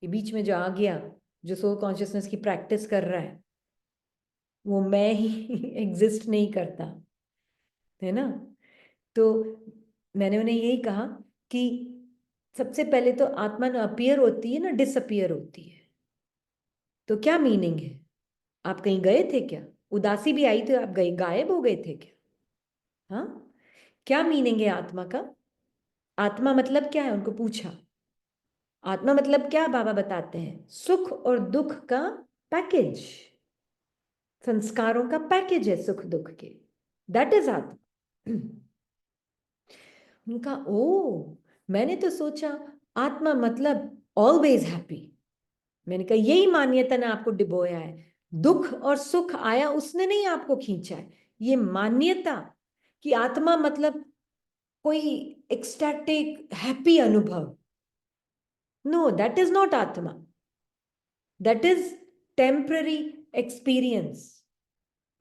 ये बीच में जो आ गया, जो सोल कॉन्शियसनेस की प्रैक्टिस कर रहा है, वो मैं ही एग्जिस्ट नहीं करता, है ना। तो मैंने उन्हें यही कहा कि सबसे पहले तो आत्मा ना अपीयर होती है ना डिसअपीयर होती है। तो क्या मीनिंग है? आप कहीं गए थे क्या? उदासी भी आई तो आप गए, गायब हो गए थे क्या? हाँ, क्या मीनिंग है आत्मा का? आत्मा मतलब क्या है, उनको पूछा। आत्मा मतलब क्या? बाबा बताते हैं, सुख और दुख का पैकेज, संस्कारों का पैकेज है सुख दुख के, दैट इज आत्मा। उनका ओ, मैंने तो सोचा आत्मा मतलब ऑलवेज हैप्पी। मैंने कहा यही मान्यता ने आपको डिबोया है, दुख और सुख आया उसने नहीं आपको खींचा है। ये मान्यता कि आत्मा मतलब कोई एक्सटैटिक हैप्पी अनुभव, नो, दैट इज नॉट आत्मा, that is temporary experience.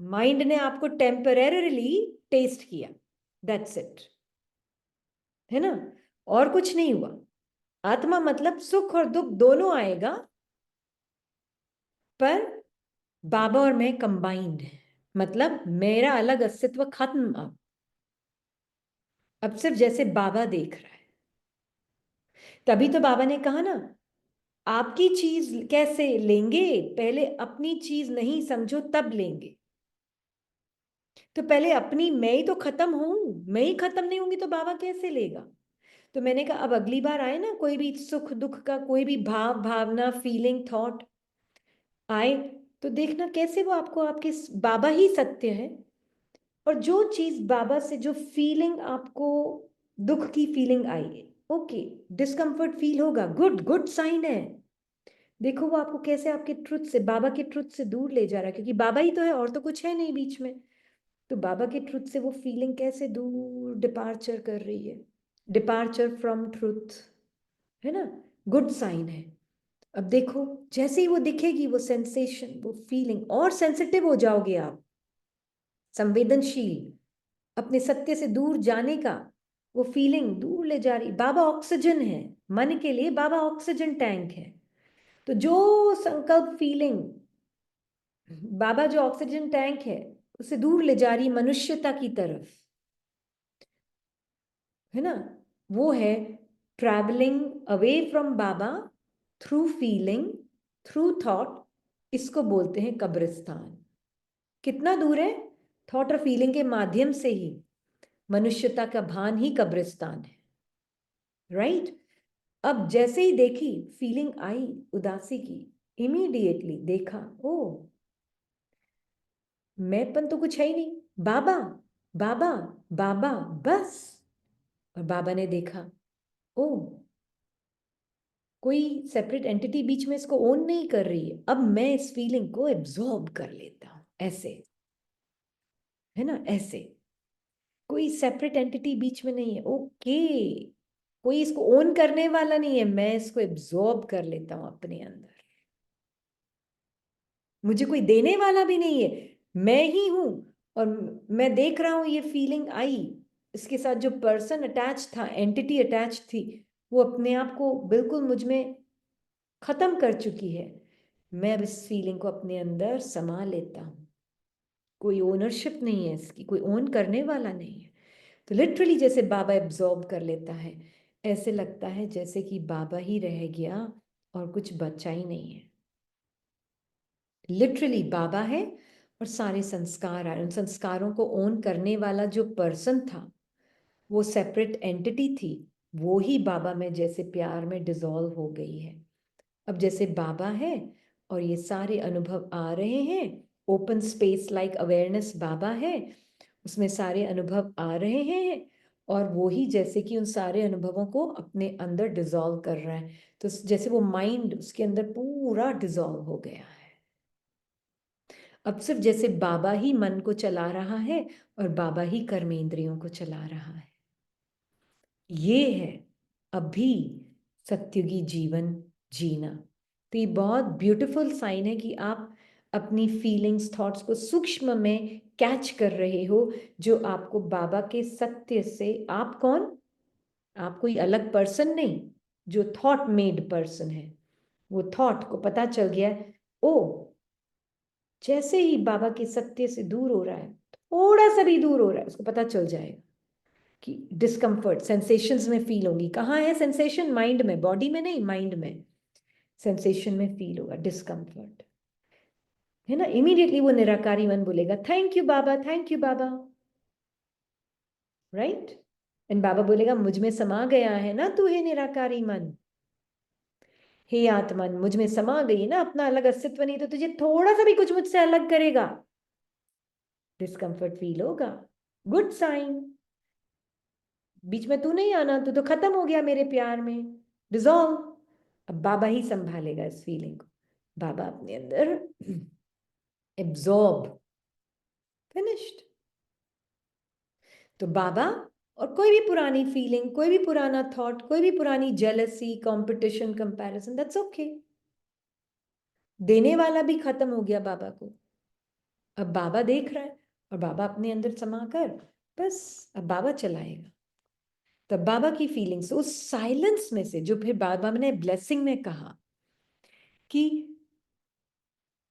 Mind ने आपको टेम्परेरली टेस्ट किया, दैट्स इट, है ना, और कुछ नहीं हुआ। आत्मा मतलब सुख और दुख दोनों आएगा, पर बाबा और मैं कंबाइंड है, मतलब मेरा अलग अस्तित्व खत्म। अब सिर्फ जैसे बाबा देख रहा है। तभी तो बाबा ने कहा ना, आपकी चीज कैसे लेंगे, पहले अपनी चीज नहीं समझो तब लेंगे। तो पहले अपनी, मैं ही तो खत्म हूं, मैं ही खत्म नहीं होंगी तो बाबा कैसे लेगा। तो मैंने कहा अब अगली बार आए ना कोई भी सुख दुख का कोई भी भाव भावना फीलिंग थॉट आए, तो देखना कैसे वो आपको आपके बाबा ही सत्य है। और जो चीज बाबा से, जो फीलिंग आपको दुख की फीलिंग आई, ओके, डिस्कम्फर्ट फील होगा, गुड गुड साइन है। देखो वो आपको कैसे आपके ट्रुथ से, बाबा के ट्रुथ से दूर ले जा रहा है, क्योंकि बाबा ही तो है और तो कुछ है नहीं बीच में। तो बाबा के ट्रुथ से वो फीलिंग कैसे दूर डिपार्चर कर रही है, डिपार्चर फ्रॉम ट्रुथ, है ना, गुड साइन है। अब देखो जैसे ही वो दिखेगी, वो सेंसेशन, वो फीलिंग, और सेंसिटिव हो जाओगे आप, संवेदनशील, अपने सत्य से दूर जाने का, वो फीलिंग दूर ले जा रही। बाबा ऑक्सीजन है मन के लिए, बाबा ऑक्सीजन टैंक है। तो जो संकल्प फीलिंग बाबा जो ऑक्सीजन टैंक है उसे दूर ले जा रही मनुष्यता की तरफ, है ना, वो है travelling away from Baba through feeling, through thought. इसको बोलते हैं कब्रिस्तान। कितना दूर है? थॉट और फीलिंग के माध्यम से ही मनुष्यता का भान ही कब्रिस्तान है, राइट। अब जैसे ही देखी फीलिंग आई उदासी की, इमीडिएटली देखा, ओ मैंपन तो कुछ है ही नहीं, बाबा बाबा बाबा, बस। और बाबा ने देखा, ओ कोई सेपरेट एंटिटी बीच में इसको ओन नहीं कर रही है, अब मैं इस फीलिंग को एब्जॉर्ब कर लेता हूं, ऐसे, है ना, ऐसे कोई सेपरेट एंटिटी बीच में नहीं है, ओके, कोई इसको ओन करने वाला नहीं है, मैं इसको एब्जॉर्ब कर लेता हूं अपने अंदर। मुझे कोई देने वाला भी नहीं है, मैं ही हूं। और मैं देख रहा हूं ये फीलिंग आई, इसके साथ जो पर्सन अटैच था, एंटिटी अटैच थी, वो अपने आप को बिल्कुल मुझ में खत्म कर चुकी है। मैं अब इस फीलिंग को अपने अंदर समा लेता हूं, कोई ओनरशिप नहीं है इसकी, कोई ओन करने वाला नहीं है। तो लिटरली जैसे बाबा एब्जॉर्ब कर लेता है, ऐसे लगता है जैसे कि बाबा ही रह गया और कुछ बचा ही नहीं है। लिटरली बाबा है और सारे संस्कार आ रहे, उन संस्कारों को ओन करने वाला जो पर्सन था, वो सेपरेट एंटिटी थी, वो ही बाबा में जैसे प्यार में डिसॉल्व हो गई है। अब जैसे बाबा है और ये सारे अनुभव आ रहे हैं, ओपन स्पेस लाइक अवेयरनेस बाबा है, उसमें सारे अनुभव आ रहे हैं, और वो ही जैसे कि उन सारे अनुभवों को अपने अंदर डिसॉल्व कर रहा है। तो जैसे वो माइंड उसके अंदर पूरा डिसॉल्व हो गया है। अब सिर्फ जैसे बाबा ही मन को चला रहा है और बाबा ही कर्मेंद्रियों को चला रहा है। ये है अभी सत्युगी जीवन जीना। तो ये बहुत ब्यूटीफुल साइन है कि आप अपनी फीलिंग्स थॉट्स को सूक्ष्म में कैच कर रहे हो, जो आपको बाबा के सत्य से, आप कौन, आप कोई अलग पर्सन नहीं, जो थॉट मेड पर्सन है, वो थॉट को पता चल गया ओ जैसे ही बाबा के सत्य से दूर हो रहा है, थोड़ा सा भी दूर हो रहा है, उसको पता चल जाएगा कि डिस्कम्फर्ट सेंसेशंस में फील होगी। कहाँ है सेंसेशन? माइंड में, बॉडी में नहीं, माइंड में सेंसेशन में फील होगा डिस्कम्फर्ट, है ना। इमीडिएटली वो निराकारी मन बोलेगा thank you Baba, thank you Baba, right. And Baba बोलेगा मुझ में समा गया है ना तू, है निराकारी मन, हे आत्मन मुझ में समा गई ना, अपना अलग अस्तित्व नहीं तो तुझे थोड़ा सा भी कुछ मुझसे अलग करेगा, डिस्कम्फर्ट फील होगा, गुड साइन। बीच में तू नहीं आना, तू तो खत्म हो गया मेरे प्यार में, डिजॉल्व। अब बाबा ही संभालेगा इस फीलिंग को, बाबा अपने अंदर एब्जॉर्ब, फिनिश्ड। तो बाबा और कोई भी पुरानी फीलिंग, कोई भी पुराना थॉट, कोई भी पुरानी jealousy, competition, comparison, that's okay. देने वाला भी खत्म हो गया बाबा को, अब बाबा देख रहा है और बाबा अपने अंदर समाकर बस अब बाबा चलाएगा। तब बाबा की फीलिंग्स उस साइलेंस में से, जो फिर बाबा ने ब्लेसिंग में कहा कि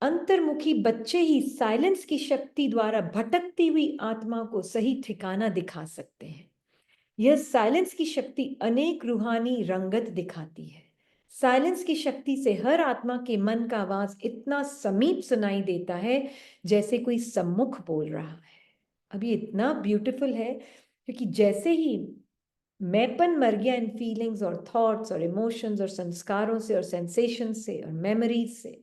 अंतर्मुखी बच्चे ही साइलेंस की शक्ति द्वारा भटकती हुई आत्मा को सही ठिकाना दिखा सकते हैं। यह साइलेंस की शक्ति अनेक रूहानी रंगत दिखाती है। साइलेंस की शक्ति से हर आत्मा के मन का आवाज इतना समीप सुनाई देता है जैसे कोई सम्मुख बोल रहा है। अब ये इतना ब्यूटीफुल है क्योंकि जैसे ही मैंपन मर गया इन फीलिंग्स और थॉट्स और इमोशंस और संस्कारों से और सेंसेशन से और मेमोरीज से,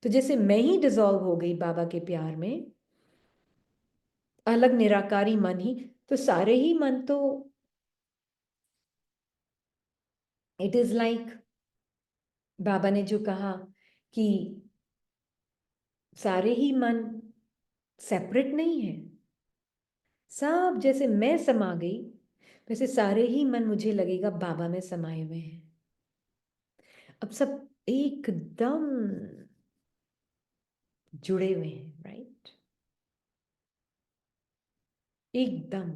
तो जैसे मैं ही डिसॉल्व हो गई बाबा के प्यार में, अलग निराकारी मन ही, तो सारे ही मन तो इट इज लाइक बाबा ने जो कहा कि सारे ही मन सेपरेट नहीं है, सब जैसे मैं समा गई वैसे सारे ही मन मुझे लगेगा बाबा में समाये हुए हैं। अब सब एकदम जुड़े हुए हैं, राइट, एकदम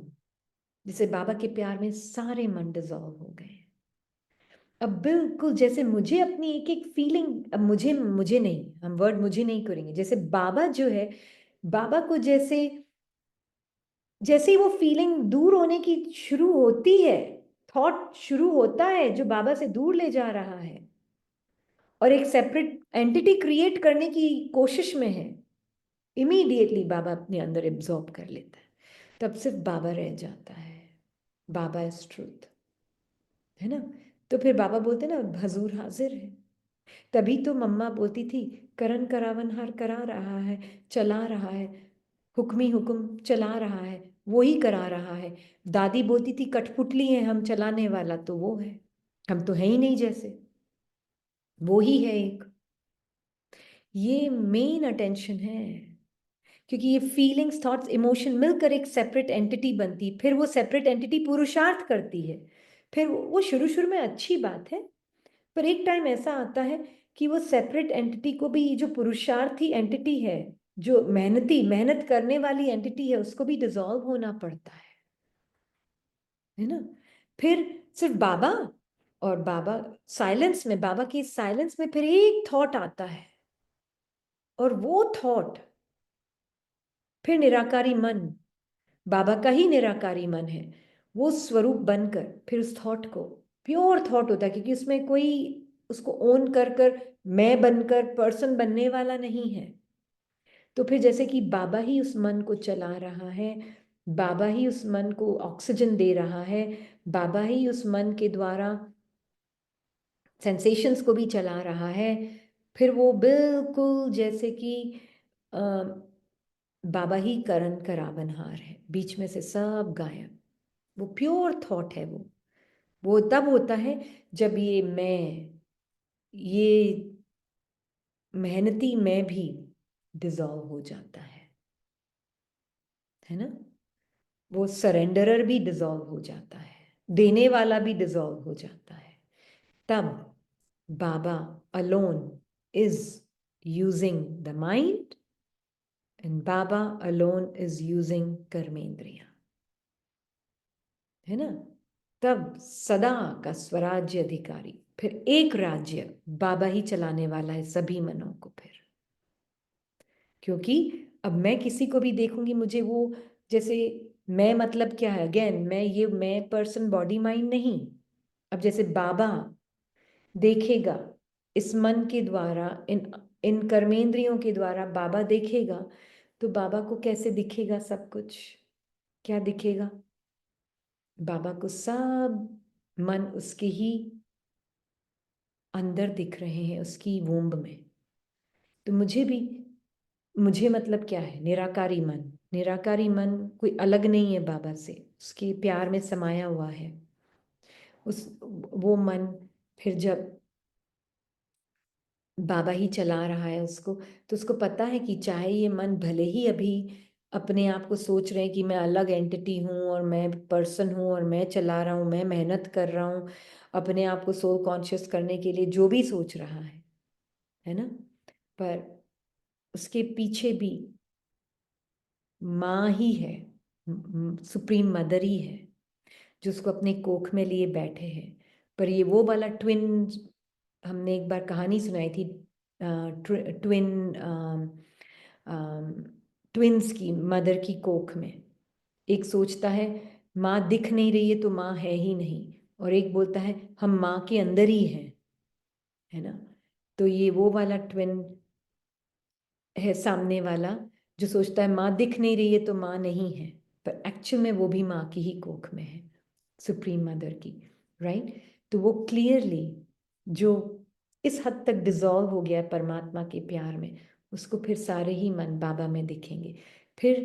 जैसे बाबा के प्यार में सारे मन डिसॉल्व हो गए। अब बिल्कुल जैसे मुझे अपनी एक एक फीलिंग, अब मुझे मुझे नहीं, हम वर्ड मुझे नहीं करेंगे, जैसे बाबा जो है, बाबा को जैसे जैसे ही वो फीलिंग दूर होने की शुरू होती है, थॉट शुरू होता है जो बाबा से दूर ले जा रहा है और एक सेपरेट एंटिटी क्रिएट करने की कोशिश में है, इमीडिएटली बाबा अपने अंदर एब्जॉर्ब कर लेता है। तब सिर्फ बाबा रह जाता है, बाबा इज ट्रूथ, है ना। तो फिर बाबा बोलते ना हजूर हाजिर है। तभी तो मम्मा बोलती थी करन करावन हर करा रहा है, चला रहा है, हुक्मी हुक्म चला रहा है, वो ही करा रहा है। दादी बोलती थी कठपुतली है हम, चलाने वाला तो वो है, हम तो है ही नहीं जैसे, वो ही है एक। ये मेन अटेंशन है, क्योंकि ये फीलिंग्स थॉट्स इमोशन मिलकर एक सेपरेट एंटिटी बनती, फिर वो सेपरेट एंटिटी पुरुषार्थ करती है। फिर वो शुरू शुरू में अच्छी बात है, पर एक टाइम ऐसा आता है कि वो सेपरेट एंटिटी को भी, जो पुरुषार्थी एंटिटी है, जो मेहनत करने वाली एंटिटी है, उसको भी डिसॉल्व होना पड़ता है ना। फिर सिर्फ बाबा और बाबा साइलेंस में, बाबा की साइलेंस में फिर एक थॉट आता है और वो थॉट फिर निराकारी मन, बाबा का ही निराकारी मन है, वो स्वरूप बनकर फिर उस थॉट को, प्योर थॉट होता है क्योंकि उसमें कोई उसको ओन कर कर मैं बनकर पर्सन बनने वाला नहीं है। तो फिर जैसे कि बाबा ही उस मन को चला रहा है, बाबा ही उस मन को ऑक्सीजन दे रहा है, बाबा ही उस मन के द्वारा सेंसेशंस को भी चला रहा है, फिर वो बिल्कुल जैसे कि बाबा ही करण करावनहार है, बीच में से सब गायब। वो प्योर थॉट है। वो तब होता है जब ये मेहनती मैं भी डिसॉल्व हो जाता है ना। वो सरेंडरर भी डिसॉल्व हो जाता है, देने वाला भी डिसॉल्व हो जाता है। तब Baba alone is using the mind and Baba alone is using कर्मेंद्रिया, है ना। तब सदा का स्वराज्य अधिकारी, फिर एक राज्य बाबा ही चलाने वाला है सभी मनों को। फिर क्योंकि अब मैं किसी को भी देखूंगी, मुझे वो जैसे मैं मतलब क्या है, अगेन मैं पर्सन बॉडी माइंड नहीं। अब जैसे बाबा देखेगा इस मन के द्वारा, इन इन कर्मेंद्रियों के द्वारा बाबा देखेगा, तो बाबा को कैसे दिखेगा सब कुछ? क्या दिखेगा? बाबा को सब मन उसके ही अंदर दिख रहे हैं, उसकी वोंब में। तो मुझे मतलब क्या है? निराकारी मन। निराकारी मन कोई अलग नहीं है बाबा से, उसके प्यार में समाया हुआ है। वो मन फिर जब बाबा ही चला रहा है उसको, तो उसको पता है कि चाहे ये मन भले ही अभी अपने आप को सोच रहे हैं कि मैं अलग एंटिटी हूँ और मैं पर्सन हूँ और मैं चला रहा हूँ, मैं मेहनत कर रहा हूँ अपने आप को सोल कॉन्शियस करने के लिए, जो भी सोच रहा है ना, पर उसके पीछे भी माँ ही है, सुप्रीम मदर ही है जो उसको अपने कोख में लिए बैठे हैं। पर ये वो वाला ट्विन, हमने एक बार कहानी सुनाई थी ट्विन्स की, मदर की कोख में। एक सोचता है माँ दिख नहीं रही है तो माँ है ही नहीं, और एक बोलता है हम माँ के अंदर ही हैं, है ना। तो ये वो वाला ट्विन है सामने वाला, जो सोचता है माँ दिख नहीं रही है तो माँ नहीं है, पर एक्चुअल में वो भी माँ की ही कोख में है, सुप्रीम मदर की, राइट। तो वो क्लियरली जो इस हद तक डिसॉल्व हो गया परमात्मा के प्यार में, उसको फिर सारे ही मन बाबा में दिखेंगे। फिर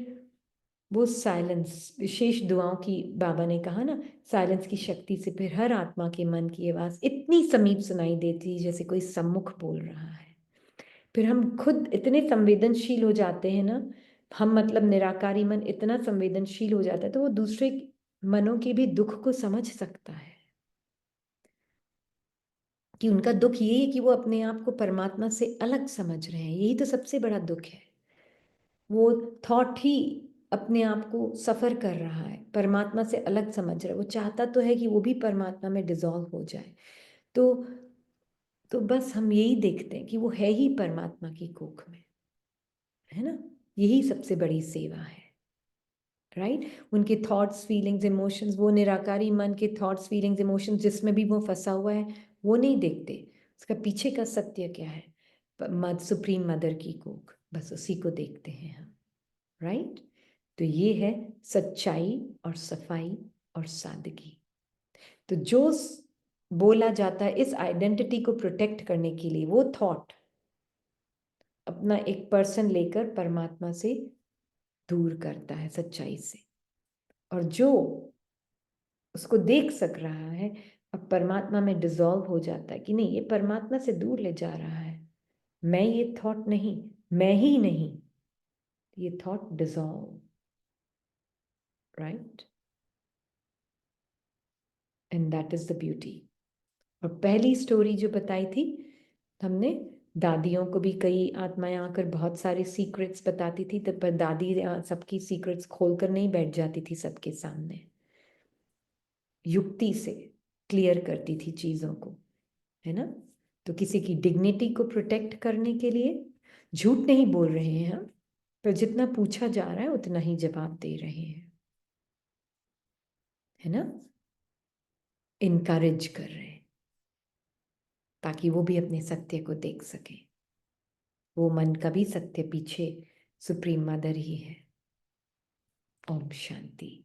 वो साइलेंस, विशेष दुआओं की बाबा ने कहा ना, साइलेंस की शक्ति से फिर हर आत्मा के मन की आवाज़ इतनी समीप सुनाई देती जैसे कोई सम्मुख बोल रहा है। फिर हम खुद इतने संवेदनशील हो जाते हैं ना, हम मतलब निराकारी मन इतना संवेदनशील हो जाता है तो वो दूसरे मनों के भी दुख को समझ सकता है, कि उनका दुख यही है कि वो अपने आप को परमात्मा से अलग समझ रहे हैं। यही तो सबसे बड़ा दुख है। वो थॉट ही अपने आप को सफ़र कर रहा है, परमात्मा से अलग समझ रहा है। वो चाहता तो है कि वो भी परमात्मा में डिसॉल्व हो जाए। तो बस हम यही देखते हैं कि वो है ही परमात्मा की कोख में, है ना। यही सबसे बड़ी सेवा है, राइट। उनके थॉट्स फीलिंग्स इमोशंस, वो निराकारी मन के थॉट्स फीलिंग्स इमोशंस जिसमें भी वो फंसा हुआ है, वो नहीं देखते। उसका पीछे का सत्य क्या है? सुप्रीम मदर की कोख, बस उसी को देखते हैं हम, राइट। तो ये है सच्चाई और सफाई और सादगी। तो जो बोला जाता है इस आइडेंटिटी को प्रोटेक्ट करने के लिए, वो थॉट अपना एक पर्सन लेकर परमात्मा से दूर करता है, सच्चाई से। और जो उसको देख सक रहा है, अब परमात्मा में डिसॉल्व हो जाता है कि नहीं, ये परमात्मा से दूर ले जा रहा है, मैं ये थॉट नहीं, मैं ही नहीं, ये thought dissolve, right. And that is the beauty. और पहली स्टोरी जो बताई थी हमने, दादियों को भी कई आत्माएं आकर बहुत सारे सीक्रेट्स बताती थी, तब पर दादी सबकी सीक्रेट्स खोलकर नहीं बैठ जाती थी सबके सामने, युक्ति से क्लियर करती थी चीज़ों को, है ना। तो किसी की डिग्निटी को प्रोटेक्ट करने के लिए झूठ नहीं बोल रहे हैं हम, पर जितना पूछा जा रहा है उतना ही जवाब दे रहे हैं, है ना। इनकरेज कर रहे हैं ताकि वो भी अपने सत्य को देख सके। वो मन का भी सत्य पीछे सुप्रीम मदर ही है। ओम शांति।